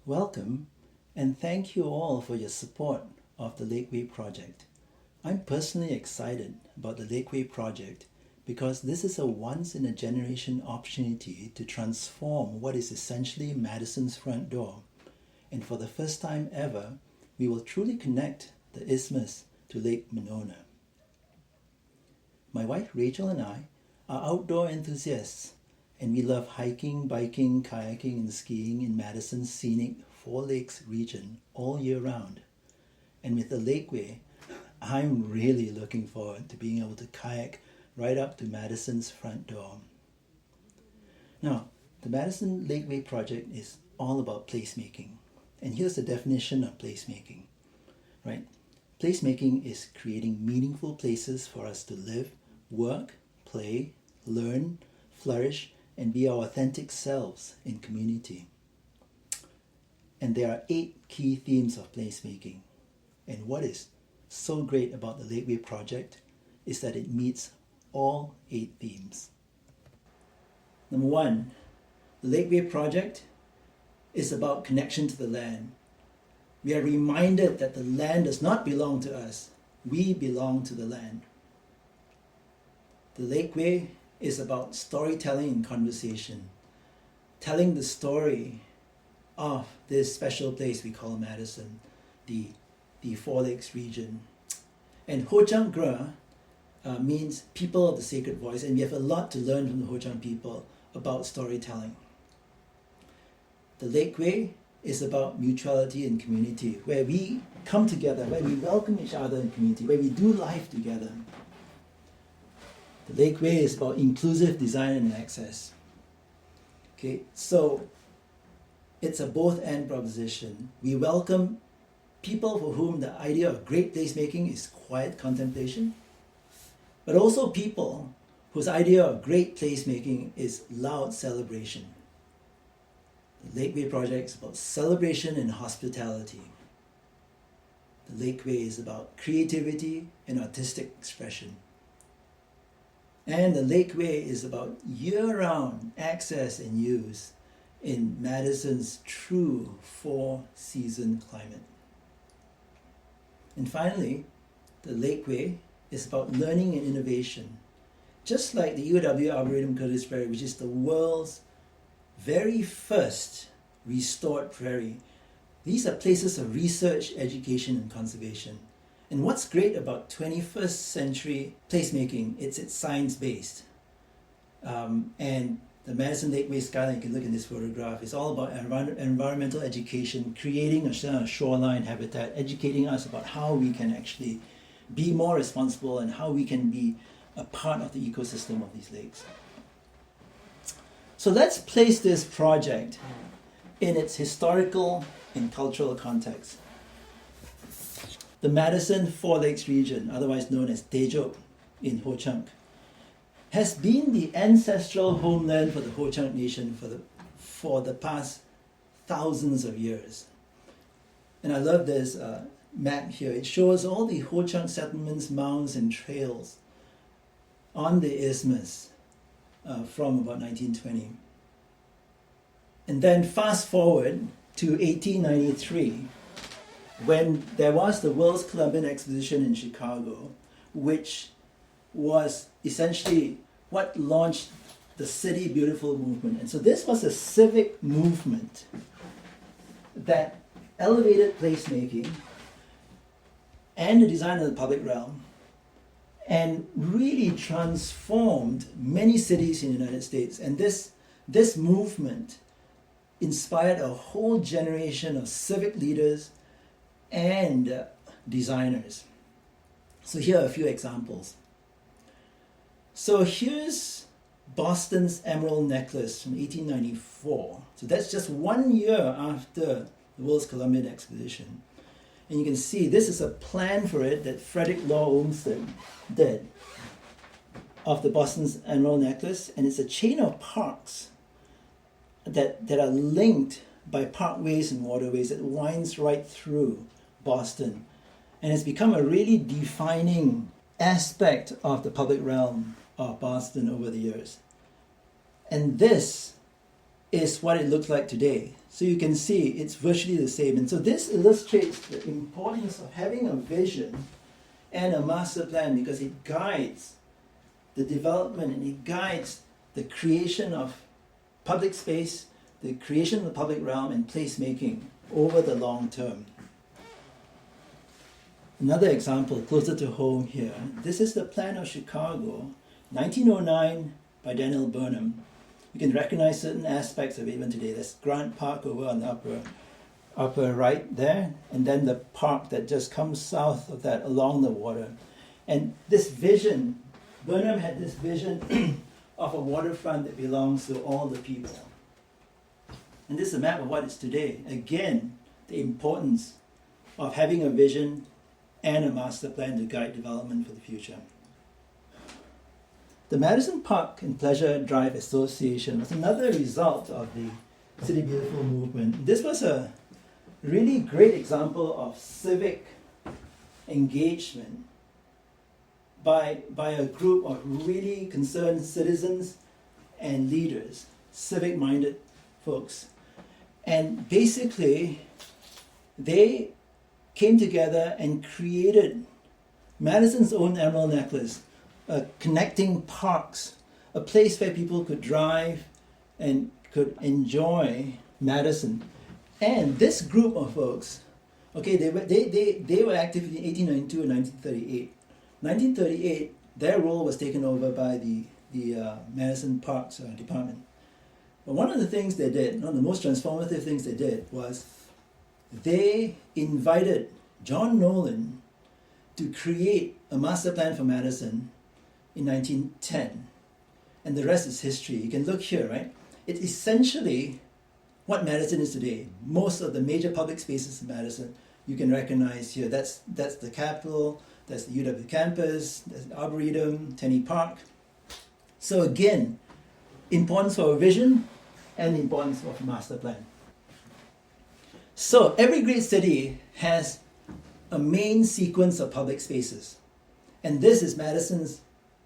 Welcome, and thank you all for your support of the LakeWay Project. I'm personally excited about the LakeWay Project because this is a once-in-a-generation opportunity to transform what is essentially Madison's front door. And for the first time ever, we will truly connect the isthmus to Lake Monona. My wife Rachel and I are outdoor enthusiasts, and we love hiking, biking, kayaking, and skiing in Madison's scenic Four Lakes region all year round. And with the Lakeway, I'm really looking forward to being able to kayak right up to Madison's front door. Now, the Madison LakeWay Project is all about placemaking. And here's the definition of placemaking, right? Placemaking is creating meaningful places for us to live, work, play, learn, flourish, and be our authentic selves in community. And there are 8 key themes of placemaking. And what is so great about the LakeWay Project is that it meets all 8 themes. Number 1, the LakeWay Project is about connection to the land. We are reminded that the land does not belong to us. We belong to the land. The Lakeway is about storytelling and conversation, telling the story of this special place we call Madison, the Four Lakes region. And Ho Chunk Gra means people of the sacred voice, and we have a lot to learn from the Ho Chunk people about storytelling. The Lakeway is about mutuality and community, where we come together, where we welcome each other in community, where we do life together. The Lakeway is about inclusive design and access. Okay, so it's a both-and proposition. We welcome people for whom the idea of great placemaking is quiet contemplation, but also people whose idea of great placemaking is loud celebration. The Lakeway Project is about celebration and hospitality. The Lakeway is about creativity and artistic expression. And the Lakeway is about year-round access and use in Madison's true 4-season climate. And finally, the Lakeway is about learning and innovation. Just like the UW Arboretum Curtis Prairie, which is the world's very first restored prairie. These are places of research, education, and conservation. And what's great about 21st century placemaking, it's science-based. And the Madison LakeWay skyline, you can look in this photograph, it's all about environmental education, creating a shoreline habitat, educating us about how we can actually be more responsible and how we can be a part of the ecosystem of these lakes. So let's place this project in its historical and cultural context. The Madison Four Lakes region, otherwise known as Tejok in Ho Chunk, has been the ancestral homeland for the Ho Chunk Nation for the past thousands of years. And I love this map here. It shows all the Ho Chunk settlements, mounds, and trails on the isthmus from about 1920. And then fast forward to 1893, when there was the World's Columbian Exposition in Chicago, which was essentially what launched the City Beautiful movement. And so this was a civic movement that elevated placemaking and the design of the public realm and really transformed many cities in the United States. And this movement inspired a whole generation of civic leaders and designers. So here are a few examples. So here's Boston's Emerald Necklace from 1894. So that's just 1 year after the World's Columbian Expedition. And you can see this is a plan for it that Frederick Law Olmsted did of the Boston's Emerald Necklace. And it's a chain of parks that are linked by parkways and waterways that winds right through Boston. And it's become a really defining aspect of the public realm of Boston over the years. And this is what it looks like today. So you can see it's virtually the same. And so this illustrates the importance of having a vision and a master plan, because it guides the development and it guides the creation of public space, the creation of the public realm, and placemaking over the long term. Another example closer to home here. This is the plan of Chicago, 1909, by Daniel Burnham. You can recognize certain aspects of it even today. There's Grant Park over on the upper right there, and then the park that just comes south of that along the water. And this vision, Burnham had this vision of a waterfront that belongs to all the people. And this is a map of what it's today. Again, the importance of having a vision and a master plan to guide development for the future. The Madison Park and Pleasure Drive Association was another result of the City Beautiful movement. This was a really great example of civic engagement by a group of really concerned citizens and leaders, civic-minded folks. And basically, they came together and created Madison's own Emerald Necklace, connecting parks, a place where people could drive and could enjoy Madison. And this group of folks, okay, they were active in 1892 and 1938. 1938, their role was taken over by the Madison Parks Department. But one of the things they did, one of the most transformative things they did, was they invited John Olin to create a master plan for Madison in 1910. And the rest is history. You can look here, right? It's essentially what Madison is today. Most of the major public spaces in Madison you can recognize here. That's the Capitol, that's the UW campus, that's the Arboretum, Tenney Park. So again, importance for a vision and importance of a master plan. So every great city has a main sequence of public spaces. And this is Madison's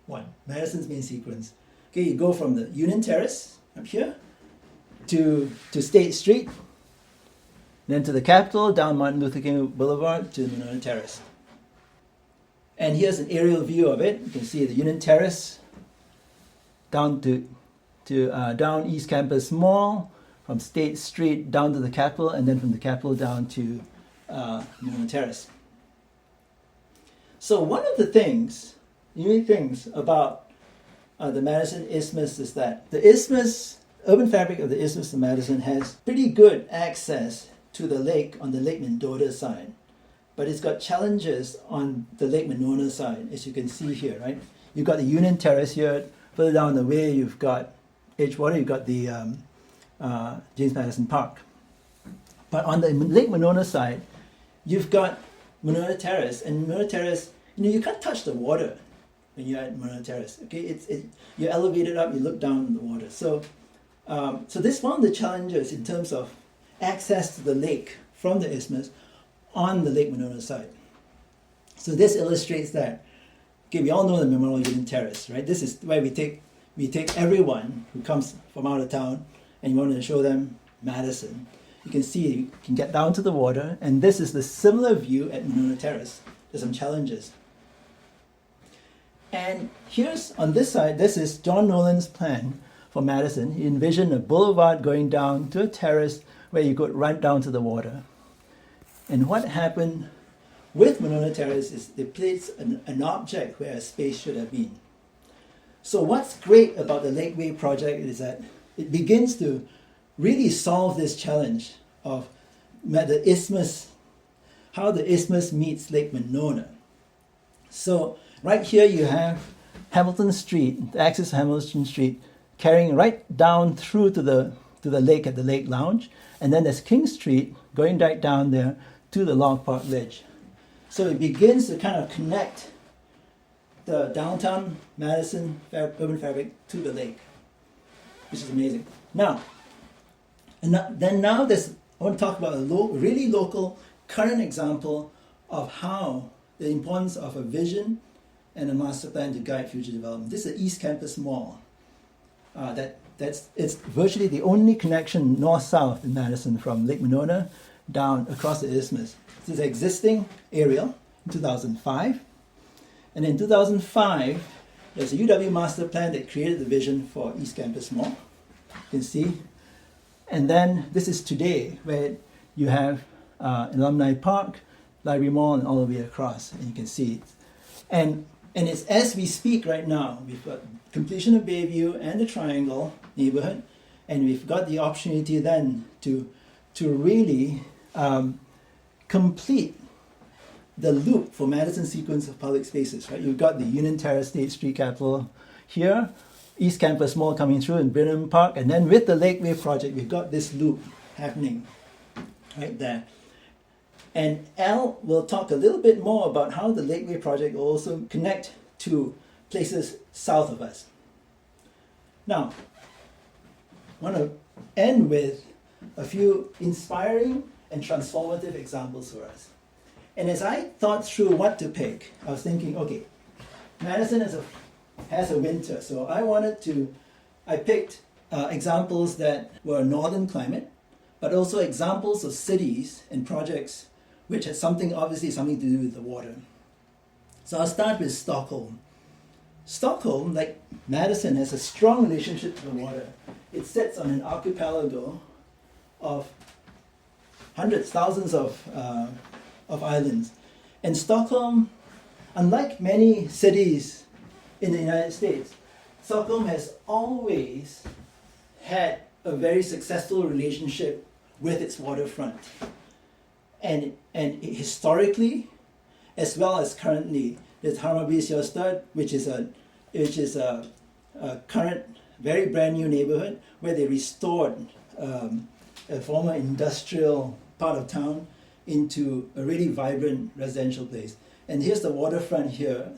main sequence. Okay, you go from the Union Terrace up here to State Street, then to the Capitol, down Martin Luther King Boulevard to Monona Terrace. And here's an aerial view of it. You can see the Union Terrace down to down East Campus Mall, from State Street down to the Capitol, and then from the Capitol down to Monona Terrace. So one of the unique things about the Madison Isthmus is that the isthmus, urban fabric of the Isthmus of Madison has pretty good access to the lake on the Lake Monona side. But it's got challenges on the Lake Monona side, as you can see here, right? You've got the Union Terrace here. Further down the way, you've got Edgewater, you've got the James Madison Park. But on the Lake Monona side, you've got Monona Terrace. And Monona Terrace, you can't touch the water when you're at Monona Terrace. Okay, you're elevated up, you look down on the water. So this is one of the challenges in terms of access to the lake from the isthmus on the Lake Monona side. So this illustrates that. Okay, we all know the Memorial Union Terrace, right? This is where we take everyone who comes from out of town and you want to show them Madison. You can see, you can get down to the water, and this is the similar view at Monona Terrace. There's some challenges. And here's, on this side, this is John Nolan's plan for Madison. He envisioned a boulevard going down to a terrace where you could run down to the water. And what happened with Monona Terrace is they placed an object where a space should have been. So what's great about the LakeWay Project is that it begins to really solve this challenge of the isthmus, how the isthmus meets Lake Monona. So right here you have Hamilton Street, the axis of Hamilton Street, carrying right down through to the lake at the Lake Lounge, and then there's King Street going right down there to the Log Park Ledge. So it begins to kind of connect the downtown Madison urban fabric to the lake, which is amazing. Now there's, I want to talk about a really local, current example of how the importance of a vision and a master plan to guide future development. This is the East Campus Mall that It's virtually the only connection north-south in Madison from Lake Monona down across the isthmus. This is an existing aerial in 2005. And in 2005, there's a UW master plan that created the vision for East Campus Mall. You can see. And then this is today, where you have Alumni Park, Library Mall, and all the way across, and you can see it. And it's as we speak right now, we've got completion of Bayview and the Triangle neighborhood, and we've got the opportunity then to really complete the loop for Madison sequence of public spaces, right? You've got the Union Terrace State Street Capitol here, East Campus Mall coming through in Brenham Park, and then with the LakeWay Project, we've got this loop happening right there. And Al will talk a little bit more about how the LakeWay Project will also connect to places south of us. Now, I want to end with a few inspiring and transformative examples for us. And as I thought through what to pick, I was thinking, okay, Madison has a winter, so I picked examples that were northern climate, but also examples of cities and projects which had obviously something to do with the water. So I'll start with Stockholm. Stockholm, like Madison, has a strong relationship to the water. It sits on an archipelago of hundreds, thousands of islands. And Stockholm, unlike many cities in the United States, Stockholm has always had a very successful relationship with its waterfront. And historically, as well as currently, there's Hammarby-Sjöstad, which is a current, very brand new neighborhood where they restored a former industrial part of town into a really vibrant residential place. And here's the waterfront here,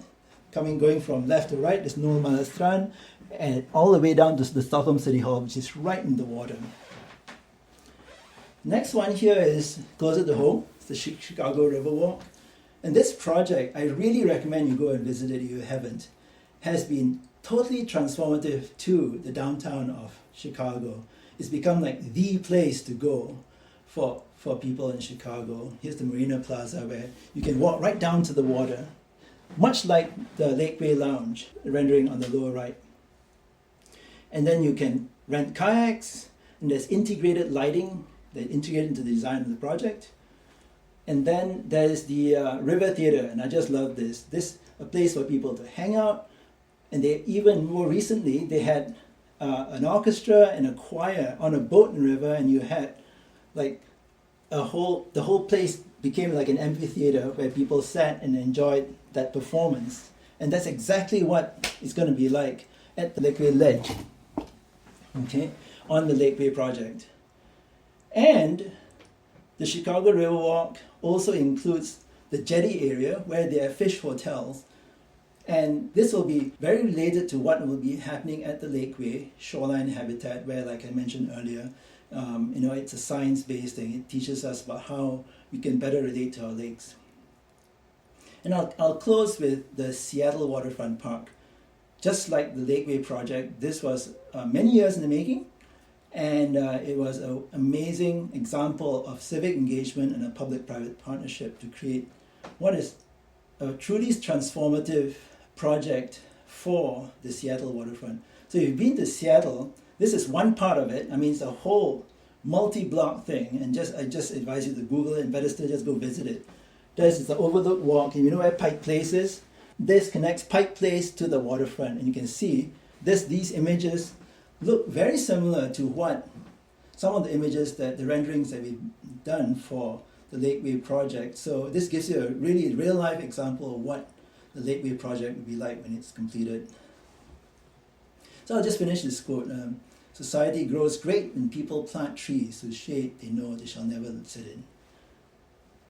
going from left to right. There's Norrmalmsstrand Strand, and all the way down to the Stockholm City Hall, which is right in the water. Next one here is closer to home. It's the Chicago Riverwalk. And this project, I really recommend you go and visit it if you haven't, has been totally transformative to the downtown of Chicago. It's become like the place to go for people in Chicago. Here's the Marina Plaza where you can walk right down to the water, much like the Lakeway Lounge, rendering on the lower right. And then you can rent kayaks, and there's integrated lighting that integrated into the design of the project. And then there's the River Theatre, and I just love this. This a place for people to hang out, and they even more recently they had an orchestra and a choir on a boat in the river, and you had like the whole place became like an amphitheater where people sat and enjoyed that performance. And that's exactly what it's going to be like at the Lakeway Ledge, okay, on the Lakeway Project. And the Chicago Riverwalk also includes the jetty area where there are fish hotels. And this will be very related to what will be happening at the Lakeway Shoreline Habitat, where, like I mentioned earlier, it's a science-based thing. It teaches us about how we can better relate to our lakes. And I'll close with the Seattle Waterfront Park. Just like the Lakeway Project, this was many years in the making, and it was an amazing example of civic engagement and a public-private partnership to create what is a truly transformative project for the Seattle waterfront. So if you've been to Seattle, this is one part of it. I mean, it's a whole multi-block thing, and I just advise you to Google it, and better still just go visit it. There's the Overlook Walk, and you know where Pike Place is? This connects Pike Place to the waterfront, and you can see these images look very similar to what some of the images the renderings that we've done for the Lakeway Project. So this gives you a really real-life example of what the Lakeway Project will be like when it's completed. So I'll just finish this quote. Society grows great when people plant trees whose shade they know they shall never sit in.